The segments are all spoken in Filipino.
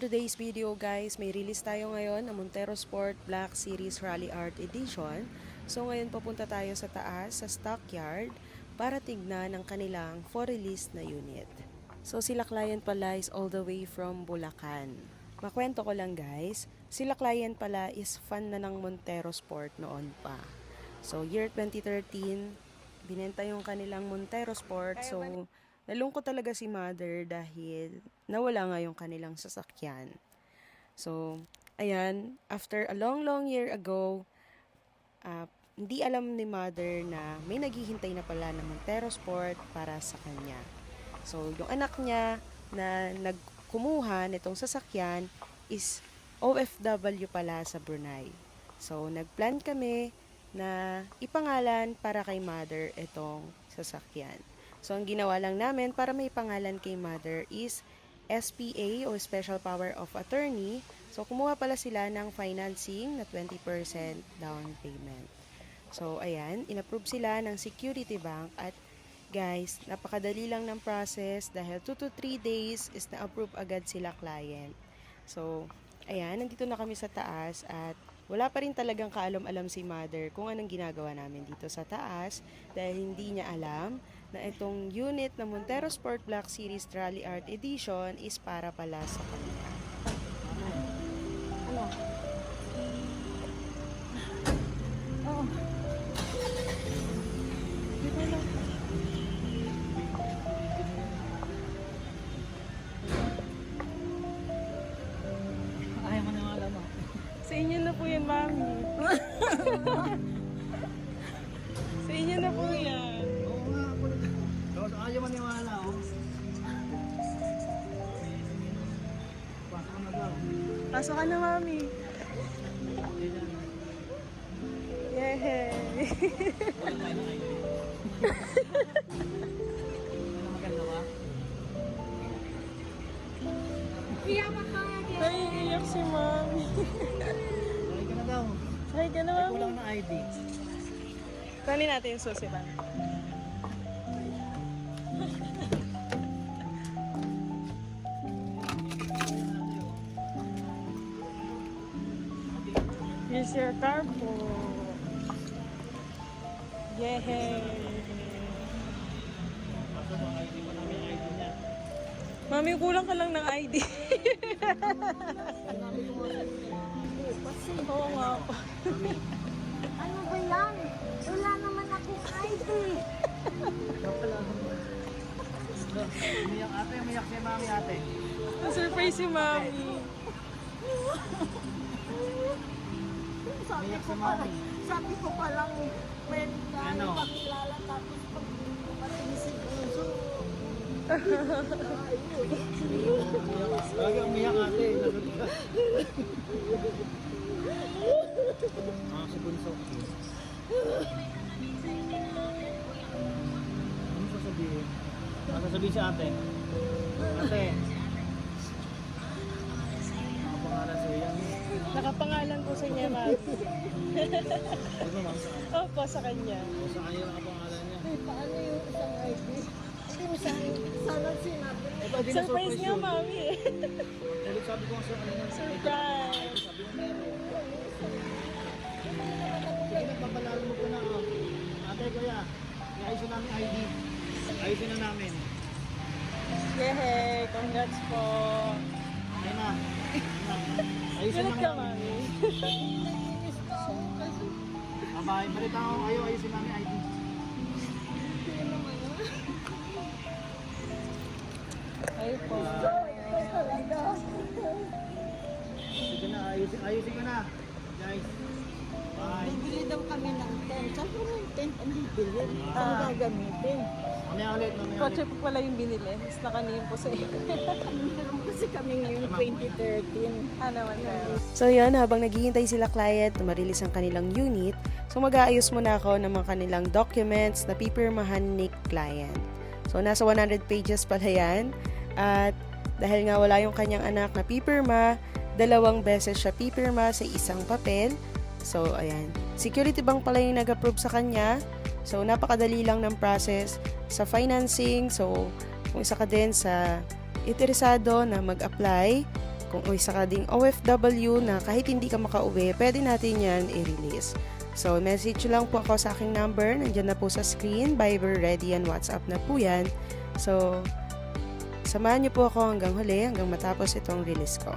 for today's video guys, may release tayo ngayon ng Montero Sport Black Series Rally Art Edition. So ngayon papunta tayo sa taas sa stockyard para tignan ang kanilang for release na unit. So sila client pala is all the way from Bulacan. Makwento ko lang guys, sila client pala is fan na ng Montero Sport noon pa. So year 2013, binenta yung kanilang Montero Sport. So nalungkot talaga si mother dahil nawala nga yung kanilang sasakyan. So, ayan, after a long year ago, hindi alam ni mother na may naghihintay na pala na Montero Sport para sa kanya. So, yung anak niya na nagkumuha nitong sasakyan is OFW pala sa Brunei. So, nagplan kami na ipangalan para kay mother itong sasakyan. So, ang ginawa lang namin para may pangalan kay mother is SPA o Special Power of Attorney. So, kumuha pala sila ng financing na 20% down payment. So, ayan, inapprove sila ng Security Bank at guys, napakadali lang ng process dahil 2 to 3 days is na-approve agad sila client. So, ayan, nandito na kami sa taas at wala pa rin talagang kaalam-alam si mother kung anong ginagawa namin dito sa taas dahil hindi niya alam na itong unit na Montero Sport Black Series Rally Art Edition is para pala sa kanya. Ano? Oh. Dito na. Ayaw mo na wala mo. Sa inyo na po yan, mami. Sa inyo na po yan. Oo nga, ako na. Ayaw maniwala, oh. Pasok na daw. Pasok ka na, mami. Yay! Wala tayo na kayo. Ano maganda ba? Naiiyak si mami. Ay ka na daw. Hi ka na, Ay, mami. kulang na ID. Kunin natin yung susi, mami. Here's your car po. Yay! Pasok ang ID mo namin yung ID niya. Mami, kulang ka lang ng ID. Oo nga po. Ano ba yan? Wala naman akong ID. Umiyak ate, umiyak si mami ate. Na-surprise si mami. Sabi ko pa lang, when Ano? pakilala tapos pag dumating si Bunso. Talaga umiyak ate. Lagot ka. Si Bunso. Ano sasabihin? Ano sasabihin sa ate? Ate. Nakapangalan sa iyan. Nakapangalan po sa niya, mami. Ano ma'am? Opo, sa kanya. O sa kanya nakapangalan niya. Ay, paano yung isang ID? Hindi mo sana sinabi. Di na Surprise nga, yun. mami. Ulit sabi ko nga sa kanina. Surprise! Sabi mo meron. Sige na, papalalo mo ko na. Oh. Ate, kuya, iayusin namin ID. Ayusin na namin. Yay! Congrats po. Ayun na. Ayusin Galit na ka, namin. mami. Abay, balita ko kayo, ayusin namin ID. Ay po. Sige na, ayusin ko na. Guys. Bye. Bibili daw kami ng tent. Sabi ko yung tent ang bibili. Ang Ah. gagamitin. Mamaya ulit, mamaya Kotse ulit. po pala yung binili. Mas nakaniyan po sa iyo. Meron kasi kami ngayong 2013. Ah, naman tayo. So yun, habang naghihintay sila client na marilis ang kanilang unit, so mag-aayos muna ako ng mga kanilang documents na pipirmahan ni client. So nasa 100 pages pala yan. At dahil nga wala yung kanyang anak na pipirma, 2 beses siya pipirma sa isang papel. So ayan, Security Bank pala yung nag-approve sa kanya. So napakadali lang ng process sa financing. So kung isa ka din sa interesado na mag-apply, kung isa ka ding OFW na kahit hindi ka makauwi, pwede natin yan i-release. So, message lang po ako sa aking number. Nandyan na po sa screen. Viber, ready, and WhatsApp na po yan. So, samahan niyo po ako hanggang huli, hanggang matapos itong release ko.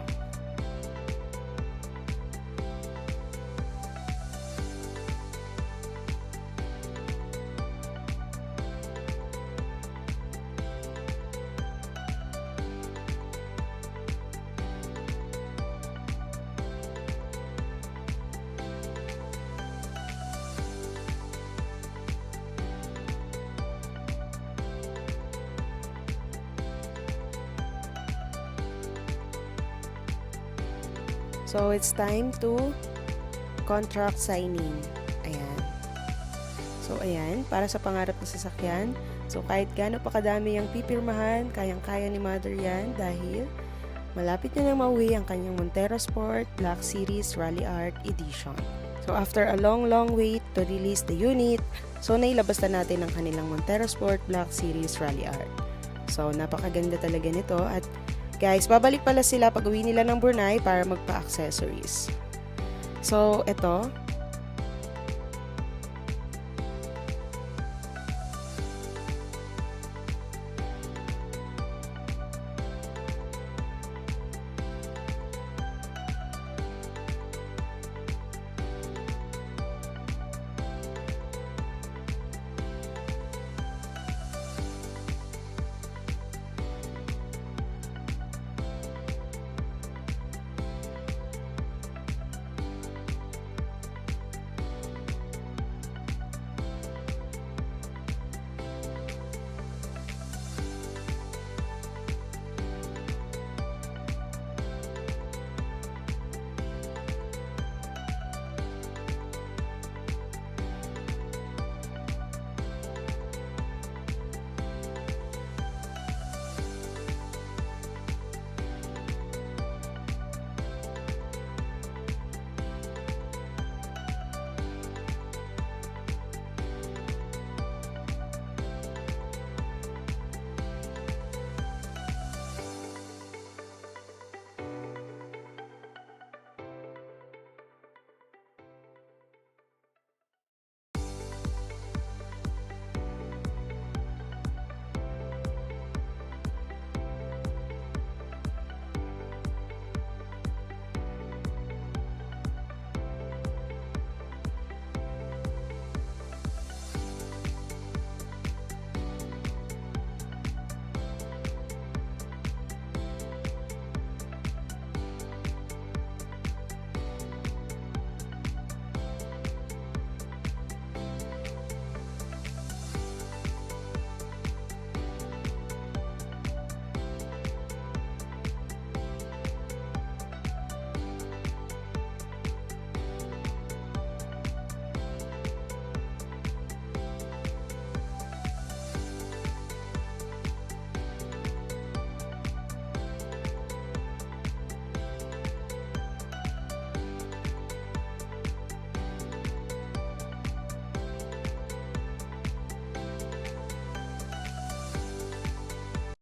So, it's time to contract signing. Ayan. So, ayan. Para sa pangarap na sasakyan. So, kahit gaano pa kadami yung pipirmahan, kayang-kaya ni Mother yan dahil malapit na mauwi ang kanyang Montero Sport Black Series Rally Art Edition. So, after a long wait to release the unit, so nailabas na natin ang kanilang Montero Sport Black Series Rally Art. So, napakaganda talaga nito at guys, babalik pala sila pag uwi nila ng Brunei para magpa-accessories. So, eto,